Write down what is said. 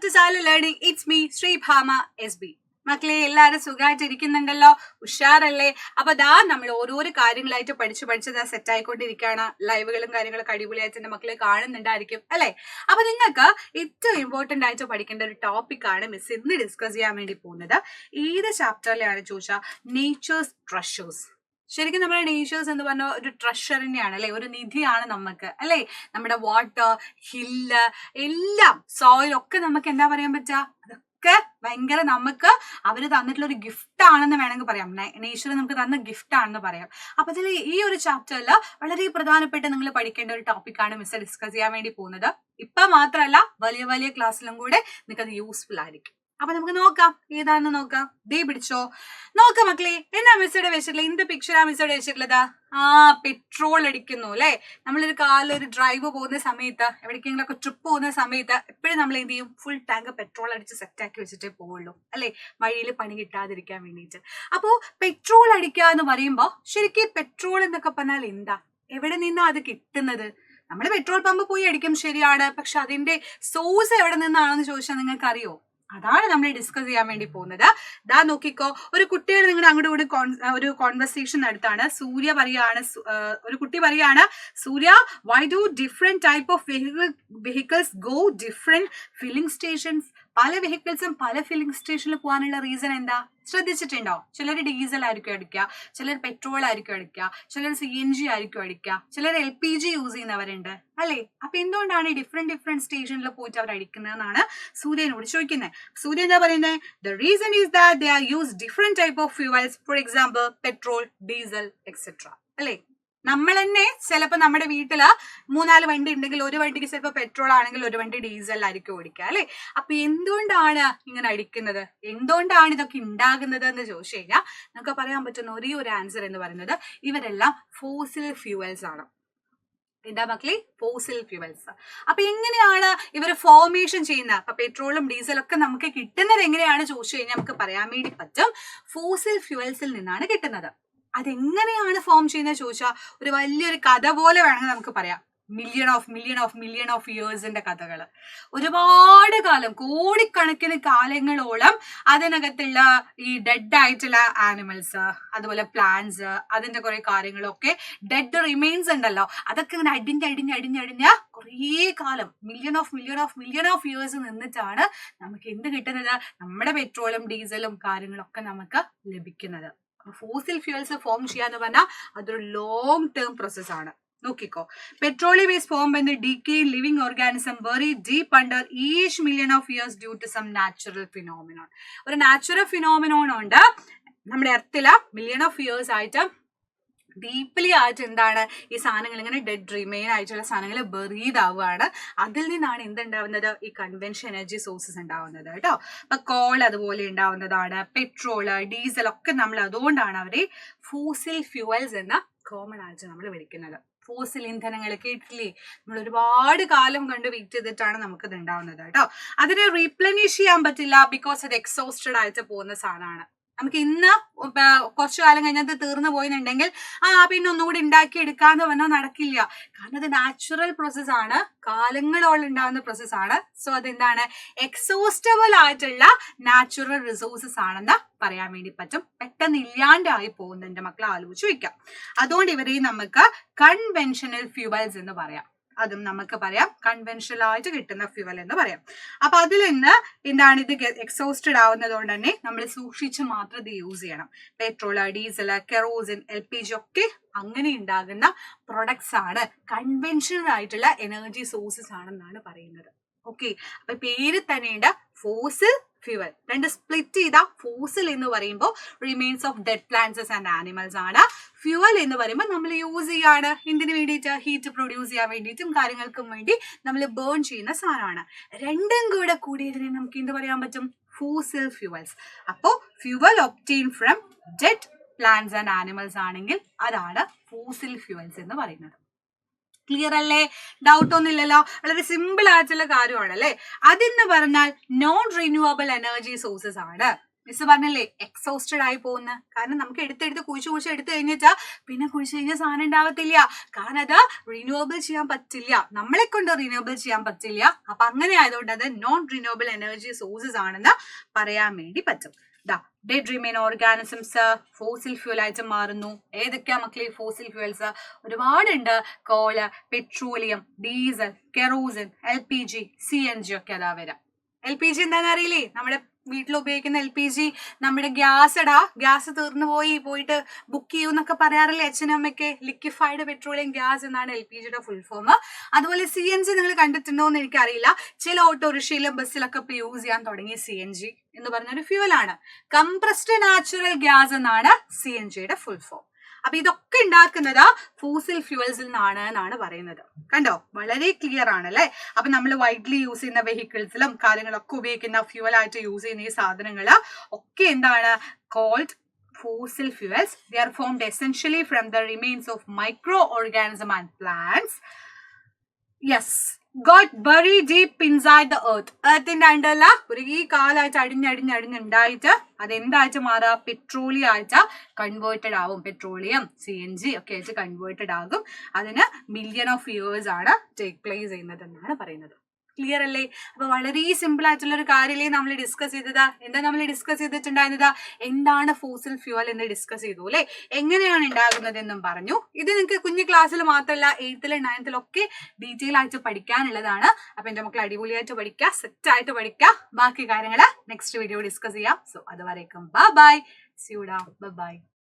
to Silent Learning. It's me, Sri Bhama SB. മക്കളെ എല്ലാവരും സുഖമായിട്ട് ഇരിക്കുന്നുണ്ടല്ലോ, ഉഷാറല്ലേ? അപ്പൊ ദാ നമ്മൾ ഓരോരോ കാര്യങ്ങളായിട്ട് പഠിച്ച് സെറ്റ് ആയിക്കൊണ്ടിരിക്കുകയാണ്. ലൈവുകളും കാര്യങ്ങളൊക്കെ അടിപൊളിയായിട്ട് എന്റെ മക്കളെ കാണുന്നുണ്ടായിരിക്കും അല്ലെ? അപ്പൊ നിങ്ങൾക്ക് ഏറ്റവും ഇമ്പോർട്ടന്റ് ആയിട്ട് പഠിക്കേണ്ട ഒരു ടോപ്പിക്കാണ് മിസ് ഇന്ന് ഡിസ്കസ് ചെയ്യാൻ വേണ്ടി പോകുന്നത്. ഏത് ചാപ്റ്ററിലാണ് ചോദിച്ചാൽ നേച്ചേഴ്സ് ട്രഷേഴ്സ്. ശരിക്കും നമ്മുടെ നേച്ചേഴ്സ് എന്ന് പറഞ്ഞ ഒരു ട്രഷർ തന്നെയാണ് അല്ലെ, ഒരു നിധിയാണ് നമുക്ക് അല്ലെ. നമ്മുടെ വാട്ടർ, ഹില്ല്, എല്ലാം സോയിൽ ഒക്കെ നമുക്ക് എന്താ പറയാൻ പറ്റുക, അതൊക്കെ ഭയങ്കര നമുക്ക് അവര് തന്നിട്ടുള്ള ഒരു ഗിഫ്റ്റ് ആണെന്ന് വേണമെങ്കിൽ പറയാം. നേച്ചർ നമുക്ക് തന്ന ഗിഫ്റ്റ് ആണെന്ന് പറയാം. അപ്പൊ അതിൽ ഈ ഒരു ചാപ്റ്ററിൽ വളരെ പ്രധാനപ്പെട്ട നിങ്ങൾ പഠിക്കേണ്ട ഒരു ടോപ്പിക്കാണ് മിസ് ഡിസ്കസ് ചെയ്യാൻ വേണ്ടി പോകുന്നത്. ഇപ്പൊ മാത്രമല്ല, വലിയ വലിയ ക്ലാസ്സിലും കൂടെ നിങ്ങൾക്ക് അത് യൂസ്ഫുൾ ആയിരിക്കും. അപ്പൊ നമുക്ക് നോക്കാം, ഏതാണെന്ന് നോക്കാം. ദേ പിടിച്ചോ, നോക്കാം മക്കളെ. എന്നാ മിസ്സോടെ വെച്ചിട്ടുള്ളത്? എന്ത് പിക്ചറാ മിസ്സോടെ വെച്ചിട്ടുള്ളത്? പെട്രോൾ അടിക്കുന്നു അല്ലെ. നമ്മളൊരു കാലൊരു ഡ്രൈവ് പോകുന്ന സമയത്ത്, എവിടേക്കെങ്കിലും ഒക്കെ ട്രിപ്പ് പോകുന്ന സമയത്ത് എപ്പോഴും നമ്മൾ എന്ത് ചെയ്യും? ഫുൾ ടാങ്ക് പെട്രോൾ അടിച്ച് സെറ്റ് ആക്കി വെച്ചിട്ടേ പോവുള്ളൂ അല്ലെ, വഴിയിൽ പണി കിട്ടാതിരിക്കാൻ വേണ്ടിയിട്ട്. അപ്പോ പെട്രോൾ അടിക്കുക എന്ന് പറയുമ്പോ ശരിക്കും പെട്രോൾ എന്നൊക്കെ പറഞ്ഞാൽ എന്താ, എവിടെ നിന്നാ അത് കിട്ടുന്നത്? നമ്മൾ പെട്രോൾ പമ്പ് പോയി അടിക്കും, ശരിയാണ്. പക്ഷെ അതിന്റെ സോഴ്സ് എവിടെ നിന്നാണെന്ന് ചോദിച്ചാൽ നിങ്ങൾക്ക് അറിയോ? അതാണ് നമ്മൾ ഡിസ്കസ് ചെയ്യാൻ വേണ്ടി പോകുന്നത്. ദാ നോക്കിക്കോ, ഒരു കുട്ടികൾ നിങ്ങളുടെ അങ്ങോട്ട് കൂടി ഒരു കോൺവെർസേഷൻ നടത്താണ്. സൂര്യ പറയാണ്, ഒരു കുട്ടി പറയാണ്, Surya, why do different type of vehicles go different filling stations? പല വെഹിക്കിൾസും പല ഫില്ലിംഗ് സ്റ്റേഷനിൽ പോകാനുള്ള റീസൺ എന്താ? ശ്രദ്ധിച്ചിട്ടുണ്ടോ? ചിലർ ഡീസൽ ആയിരിക്കും അടിക്കുക, ചിലർ പെട്രോൾ ആയിരിക്കും അടിക്കുക, ചിലർ CNG ആയിരിക്കും അടിക്കുക, ചിലർ LPG യൂസ് ചെയ്യുന്നവരുണ്ട് അല്ലെ. അപ്പൊ എന്തുകൊണ്ടാണ് ഡിഫറെന്റ് സ്റ്റേഷനിൽ പോയിട്ട് അവർ അടിക്കുന്നതെന്നാണ് സൂര്യനോട് ചോദിക്കുന്നത്. സൂര്യ എന്താ പറയുന്നത്? The reason is that they are use different type of fuels, for example petrol, diesel etcetera അല്ലെ. നമ്മൾ തന്നെ ചിലപ്പോൾ നമ്മുടെ വീട്ടില് 3-4 വണ്ടി ഉണ്ടെങ്കിൽ ഒരു വണ്ടിക്ക് ചിലപ്പോൾ പെട്രോൾ ആണെങ്കിൽ ഒരു വണ്ടി ഡീസൽ ആയിരിക്കും ഓടിക്കുക അല്ലെ. അപ്പൊ എന്തുകൊണ്ടാണ് ഇങ്ങനെ അടിക്കുന്നത്, എന്തുകൊണ്ടാണ് ഇതൊക്കെ ഉണ്ടാകുന്നത് എന്ന് ചോദിച്ചു കഴിഞ്ഞാൽ നമുക്ക് പറയാൻ പറ്റുന്ന ഒരേ ഒരു ആൻസർ എന്ന് പറയുന്നത് ഇവരെല്ലാം ഫോസിൽ ഫ്യൂവൽസ് ആണ്. എന്താ മക്കളെ? Fossil fuels. അപ്പൊ എങ്ങനെയാണ് ഇവർ ഫോർമേഷൻ ചെയ്യുന്നത്? അപ്പൊ പെട്രോളും ഡീസലും ഒക്കെ നമുക്ക് കിട്ടുന്നത് എങ്ങനെയാണ് ചോദിച്ചു കഴിഞ്ഞാൽ നമുക്ക് പറയാൻ വേണ്ടി പറ്റും, ഫോസിൽ ഫ്യൂവൽസിൽ നിന്നാണ് കിട്ടുന്നത്. അതെങ്ങനെയാണ് ഫോം ചെയ്യുന്നത് ചോദിച്ചാൽ ഒരു വലിയൊരു കഥ പോലെ വേണമെങ്കിൽ നമുക്ക് പറയാം. മില്യൺ ഓഫ് ഇയേഴ്സിന്റെ കഥകൾ. ഒരുപാട് കാലം, കോടിക്കണക്കിന് കാലങ്ങളോളം അതിനകത്തുള്ള ഈ ഡെഡ് ആയിട്ടുള്ള ആനിമൽസ്, അതുപോലെ പ്ലാന്റ്സ്, അതിന്റെ കുറെ കാര്യങ്ങളൊക്കെ ഡെഡ് റിമെയിൻസ് ഉണ്ടല്ലോ, അതൊക്കെ ഇങ്ങനെ അടിഞ്ഞ കുറേ കാലം മില്യൺ ഓഫ് ഇയേഴ്സ് നിന്നിട്ടാണ് നമുക്ക് എന്ത് കിട്ടുന്നത്? നമ്മുടെ പെട്രോളും ഡീസലും കാര്യങ്ങളൊക്കെ നമുക്ക് ലഭിക്കുന്നത്. ഫോസിൽ ഫ്യൂവൽസ് ഫോം ചെയ്യാന്ന് പറഞ്ഞാൽ അതൊരു ലോങ് ടേം പ്രോസസ് ആണ്. നോക്കിക്കോ, petroleum is formed when the decaying living organism buried deep under each million of years due to some natural phenomenon. ഒരു നാച്ചുറൽ ഫിനോമിനോൺ ഉണ്ട് നമ്മുടെ എർത്തില് മില്യൺ ഓഫ് ഇയേഴ്സ് ആയിട്ട് deeply ആയിട്ട് എന്താണ് ഈ സാധനങ്ങൾ ഇങ്ങനെ ഡെഡ് റിമെയിൻ ആയിട്ടുള്ള സാധനങ്ങൾ ബറീഡ് ആവുകയാണ്. അതിൽ നിന്നാണ് എന്തുണ്ടാവുന്നത്? ഈ കൺവെൻഷൻ എനർജി സോഴ്സസ് ഉണ്ടാവുന്നത് കേട്ടോ. അപ്പൊ കോൾ അതുപോലെ ഉണ്ടാവുന്നതാണ്, പെട്രോള്, ഡീസൽ ഒക്കെ നമ്മൾ അതുകൊണ്ടാണ് അവരെ ഫോസിൽ ഫ്യൂവൽസ് എന്ന കോമൺ ആയിട്ട് നമ്മൾ വിളിക്കുന്നത്. ഫോസിൽ ഇന്ധനങ്ങൾ കേട്ടില്ലേ, നമ്മൾ ഒരുപാട് കാലം കണ്ട് വെയിറ്റ് ചെയ്തിട്ടാണ് നമുക്കത് ഉണ്ടാവുന്നത് കേട്ടോ. അതിനെ റീപ്ലനിഷ് ചെയ്യാൻ പറ്റില്ല, ബിക്കോസ് അത് എക്സോസ്റ്റഡ് ആയിട്ട് പോകുന്ന സാധനമാണ്. നമുക്ക് ഇന്ന് കുറച്ചു കാലം കഴിഞ്ഞത് തീർന്നു പോയിന്നുണ്ടെങ്കിൽ പിന്നെ ഒന്നുകൂടി ഉണ്ടാക്കി എടുക്കാന്ന് പറഞ്ഞാൽ നടക്കില്ല. കാരണം അത് നാച്ചുറൽ പ്രോസസ് ആണ്, കാലങ്ങളോളം ഉണ്ടാകുന്ന പ്രോസസ് ആണ്. സോ അതെന്താണ്? എക്സോസ്റ്റബിൾ ആയിട്ടുള്ള നാച്ചുറൽ റിസോഴ്സസ് ആണെന്ന് പറയാൻ വേണ്ടി പറ്റും. പെട്ടെന്ന് ഇല്ലാണ്ടായി പോകുന്നുണ്ട് മക്കളെ, ആലോചിച്ച് വെക്കാം. അതുകൊണ്ട് ഇവരെ നമുക്ക് കൺവെൻഷണൽ ഫ്യൂവൽസ് എന്ന് പറയാം. അതും നമുക്ക് പറയാം കൺവെൻഷണൽ ആയിട്ട് കിട്ടുന്ന ഫ്യൂവൽ എന്ന് പറയാം. അപ്പൊ അതിൽ നിന്ന് എന്താണ്, ഇത് എക്സോസ്റ്റഡ് ആവുന്നത് കൊണ്ട് തന്നെ നമ്മൾ സൂക്ഷിച്ച് മാത്രം ഇത് യൂസ് ചെയ്യണം. പെട്രോള്, ഡീസല്, കെറോസിൻ, LPG ഒക്കെ അങ്ങനെ ഉണ്ടാകുന്ന പ്രൊഡക്ട്സ് ആണ്, കൺവെൻഷണൽ ആയിട്ടുള്ള എനർജി സോഴ്സസ് ആണെന്നാണ് പറയുന്നത്. ഓക്കെ, അപ്പൊ പേര് തന്നെയുണ്ട് ഫോസിൽ ഫ്യൂവൽ. രണ്ട് സ്പ്ലിറ്റ് ചെയ്ത ഫോസിൽ എന്ന് പറയുമ്പോൾ remains of dead plants and animals ആണ്. ഫ്യൂവൽ എന്ന് പറയുമ്പോൾ നമ്മൾ യൂസ് ചെയ്യാണ് എന്തിനു വേണ്ടിയിട്ട്? ഹീറ്റ് പ്രൊഡ്യൂസ് ചെയ്യാൻ വേണ്ടിയിട്ടും കാര്യങ്ങൾക്കും വേണ്ടി നമ്മൾ ബേൺ ചെയ്യുന്ന സാധനമാണ്. രണ്ടും കൂടെ കൂടിയതിനെ നമുക്ക് എന്ത് പറയാൻ പറ്റും? Fossil fuels. അപ്പോ fuel obtain from dead plants and animals ആണെങ്കിൽ അതാണ് ഫോസിൽ ഫ്യൂവൽസ് എന്ന് പറയുന്നത്. ക്ലിയർ അല്ലേ? ഡൗട്ട് ഒന്നും ഇല്ലല്ലോ. വളരെ സിമ്പിൾ ആയിട്ടുള്ള കാര്യമാണ് അല്ലെ. അതെന്ന് പറഞ്ഞാൽ നോൺ റിന്യൂവബിൾ എനർജി സോഴ്സസ് ആണ്. മിസ് പറഞ്ഞല്ലേ എക്സോസ്റ്റഡ് ആയി പോകുന്ന, കാരണം നമുക്ക് എടുത്തെടുത്ത് കുഴിച്ച് എടുത്തു കഴിഞ്ഞിട്ടാ പിന്നെ കുഴിച്ചു കഴിഞ്ഞാൽ സാധനം ഉണ്ടാവത്തില്ല. കാരണം അത് റിന്യൂവബിൾ ചെയ്യാൻ പറ്റില്ല, നമ്മളെ കൊണ്ട് റിന്യൂവബിൾ ചെയ്യാൻ പറ്റില്ല. അപ്പൊ അങ്ങനെ ആയതുകൊണ്ട് അത് നോൺ റിന്യൂവബിൾ എനർജി സോഴ്സസ് ആണെന്ന് പറയാൻ വേണ്ടി പറ്റും. Dead remain organisms fossil fuel ആയിട്ട് മാറുന്നു. ഏതൊക്കെയാ മക്കളെ ഫോസിൽ ഫ്യൂൽസ്? ഒരുപാടുണ്ട്. Call, petroleum, diesel, kerosene, LPG, CNG ഒക്കെ അതാ വരാം. LPG എന്താണെന്ന് അറിയില്ലേ? നമ്മുടെ വീട്ടിൽ ഉപയോഗിക്കുന്ന LPG, നമ്മുടെ ഗ്യാസ് തീർന്നു പോയിട്ട് ബുക്ക് ചെയ്യൂന്നൊക്കെ പറയാറില്ലേ അച്ഛനും അമ്മയ്ക്ക്? ലിക്വിഫൈഡ് പെട്രോളിയം ഗ്യാസ് എന്നാണ് LPGയുടെ ഫുൾ ഫോം. അതുപോലെ CNG നിങ്ങൾ കണ്ടിട്ടുണ്ടോ എന്ന് എനിക്കറിയില്ല. ചില ഓട്ടോറിക്ഷയിലും ബസ്സിലൊക്കെ ഇപ്പൊ യൂസ് ചെയ്യാൻ തുടങ്ങിയ CNG എന്ന് പറഞ്ഞൊരു ഫ്യൂവൽ ആണ്. കംപ്രസ്ഡ് നാച്ചുറൽ ഗ്യാസ് എന്നാണ് CNGയുടെ ഫുൾ ഫോം. അപ്പൊ ഇതൊക്കെ ഉണ്ടാക്കുന്നത് ഫോസിൽ ഫ്യൂവൽസിൽ നിന്നാണ് പറയുന്നത്. കണ്ടോ, വളരെ ക്ലിയർ ആണല്ലേ? അപ്പൊ നമ്മൾ വൈഡ്ലി യൂസ് ചെയ്യുന്ന വെഹിക്കിൾസിലും കാര്യങ്ങളൊക്കെ ഉപയോഗിക്കുന്ന ഫ്യൂവൽ ആയിട്ട് യൂസ് ചെയ്യുന്ന ഈ സാധനങ്ങൾ ഒക്കെ എന്താണ്? Coal fossil fuels. They are formed essentially from the remains of microorganisms and plants. Yes, got buried deep inside the earth. എർത്തിന്റെ അണ്ടല്ല ഒരു ഈ കാലായിട്ട് അടിഞ്ഞുണ്ടായിട്ട് അതെന്തായിട്ട് മാറുക? പെട്രോളിയം ആയിട്ട് കൺവേർട്ടഡ് ആവും. പെട്രോളിയം, CNG ഒക്കെ ആയിട്ട് കൺവേർട്ടഡ് ആകും. അതിന് മില്യൺ ഓഫ് ഇയേഴ്സ് ആണ് ടേക്ക് പ്ലേസ് ചെയ്യുന്നത് എന്നാണ് പറയുന്നത്. ക്ലിയർ അല്ലേ? അപ്പൊ വളരെ സിമ്പിൾ ആയിട്ടുള്ള ഒരു കാര്യമല്ലേ നമ്മൾ ഡിസ്കസ് ചെയ്തത്. എന്താ നമ്മൾ ഡിസ്കസ് ചെയ്തിട്ടുണ്ടായിരുന്നത്? എന്താണ് ഫോസിൽ ഫ്യൂവൽ എന്ന് ഡിസ്കസ് ചെയ്തു അല്ലെ? എങ്ങനെയാണ് ഉണ്ടാകുന്നത് എന്നും പറഞ്ഞു. ഇത് നിങ്ങൾക്ക് കുഞ്ഞു ക്ലാസ്സിൽ മാത്രമല്ല 8th 9th ഒക്കെ ഡീറ്റെയിൽ ആയിട്ട് പഠിക്കാനുള്ളതാണ്. അപ്പൊ എന്റെ മക്കൾ അടിപൊളിയായിട്ട് പഠിക്കുക, സെറ്റ് ആയിട്ട് പഠിക്കുക. ബാക്കി കാര്യങ്ങൾ നെക്സ്റ്റ് വീഡിയോ ഡിസ്കസ് ചെയ്യാം. സോ അതുവരേക്കും bye bye. See you down. Bye bye.